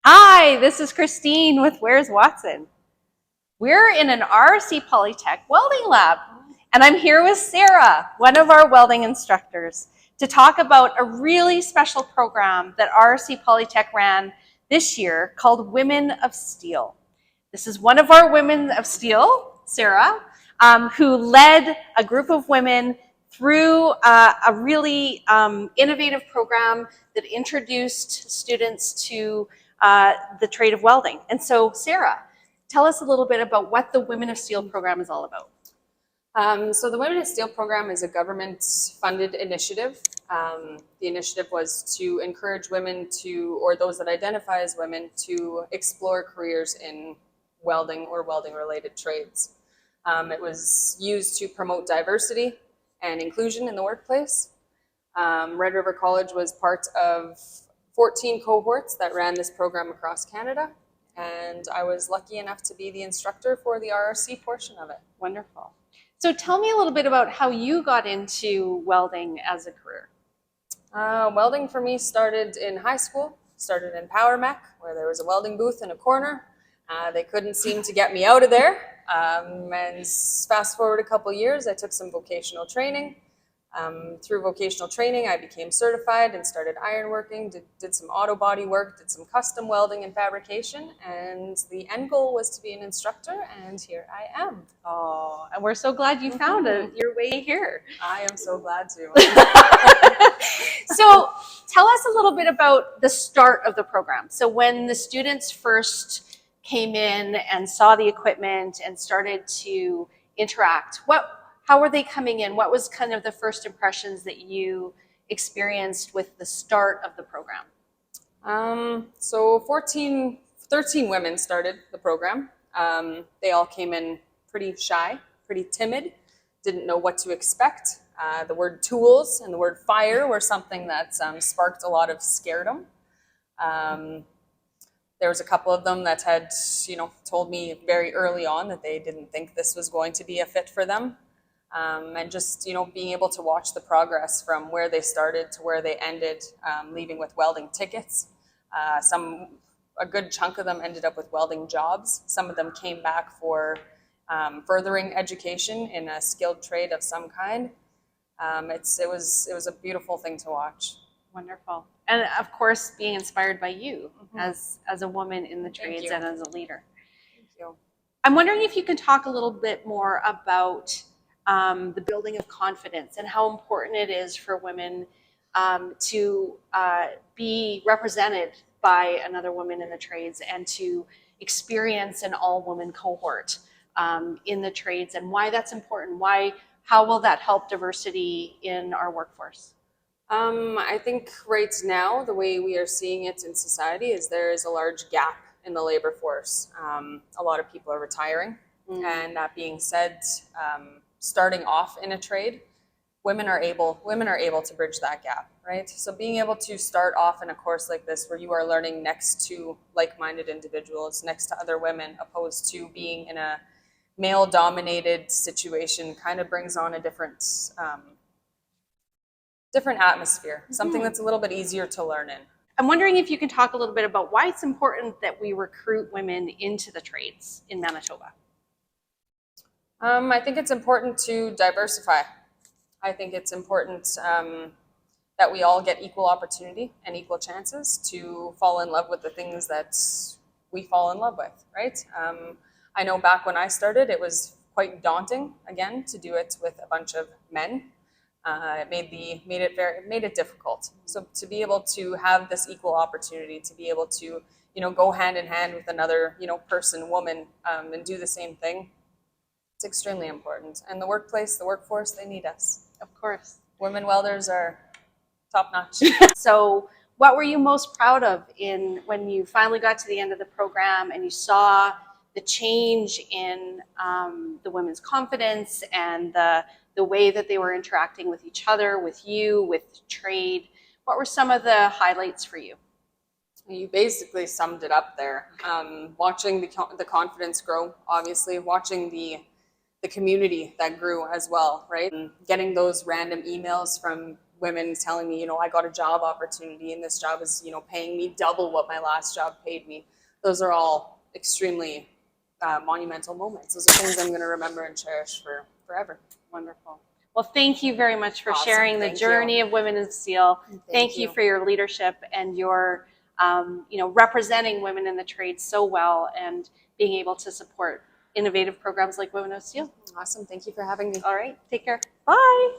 Hi, this is Christine with Where's Watson? We're in an RC Polytech welding lab, and I'm here with Sara, one of our welding instructors, to talk about a really special program that RC Polytech ran this year called Women of Steel. This is one of our Women of Steel, Sara, who led a group of women through a really innovative program that introduced students to the trade of welding. And so, Sara, tell us a little bit about what the Women of Steel program is all about. So the Women of Steel program is a government-funded initiative. The initiative was to encourage women to, or those that identify as women, to explore careers in welding or welding-related trades. It was used to promote diversity and inclusion in the workplace. Red River College was part of 14 cohorts that ran this program across Canada, and I was lucky enough to be the instructor for the RRC portion of it. Wonderful. So tell me a little bit about how you got into welding as a career. Welding for me started in high school, started in Power Mech, where there was a welding booth in a corner. They couldn't seem to get me out of there. And fast forward a couple years, I took some vocational training. Through vocational training, I became certified and started ironworking, did some auto body work, did some custom welding and fabrication, and the end goal was to be an instructor, and here I am. Oh, and we're so glad you found your way here. I am so glad to. So tell us a little bit about the start of the program. So when the students first came in and saw the equipment and started to interact, how were they coming in? What was kind of the first impressions that you experienced with the start of the program? So 13 women started the program. They all came in pretty shy, pretty timid, didn't know what to expect. The word tools and the word fire were something that sparked a lot of scaredom. There was a couple of them that had, told me very early on that they didn't think this was going to be a fit for them. And just, being able to watch the progress from where they started to where they ended, leaving with welding tickets. A good chunk of them ended up with welding jobs. Some of them came back for furthering education in a skilled trade of some kind. It was a beautiful thing to watch. Wonderful. And of course, being inspired by you as a woman in the trades and as a leader. Thank you. I'm wondering if you can talk a little bit more about the building of confidence and how important it is for women to be represented by another woman in the trades and to experience an all-woman cohort in the trades, and why that's important. How will that help diversity in our workforce? I think right now, the way we are seeing it in society is there is a large gap in the labor force. A lot of people are retiring, and that being said, starting off in a trade, women are able to bridge that gap, right? So being able to start off in a course like this where you are learning next to like-minded individuals, next to other women, opposed to being in a male-dominated situation, kind of brings on a different atmosphere, something that's a little bit easier to learn in. I'm wondering if you can talk a little bit about why it's important that we recruit women into the trades in Manitoba. I think it's important to diversify. I think it's important that we all get equal opportunity and equal chances to fall in love with the things that we fall in love with, right? I know back when I started, it was quite daunting, again, to do it with a bunch of men. It made it difficult. So to be able to have this equal opportunity, to be able to, go hand in hand with another, woman, and do the same thing, it's extremely important. And the workforce, they need us. Of course. Women welders are top notch. So what were you most proud of when you finally got to the end of the program and you saw the change in the women's confidence and the way that they were interacting with each other, with you, with trade? What were some of the highlights for you? You basically summed it up there. Watching the confidence grow, obviously, watching the community that grew as well, right? And getting those random emails from women telling me, I got a job opportunity and this job is, paying me double what my last job paid me. Those are all extremely monumental moments. Those are things I'm going to remember and cherish for forever. Wonderful. Well, thank you very much for Awesome. sharing the Thank journey you. of Women in Steel. Thank you for your leadership and your, representing women in the trade so well and being able to support innovative programs like Women of Steel. Awesome. Thank you for having me. All right. Take care. Bye.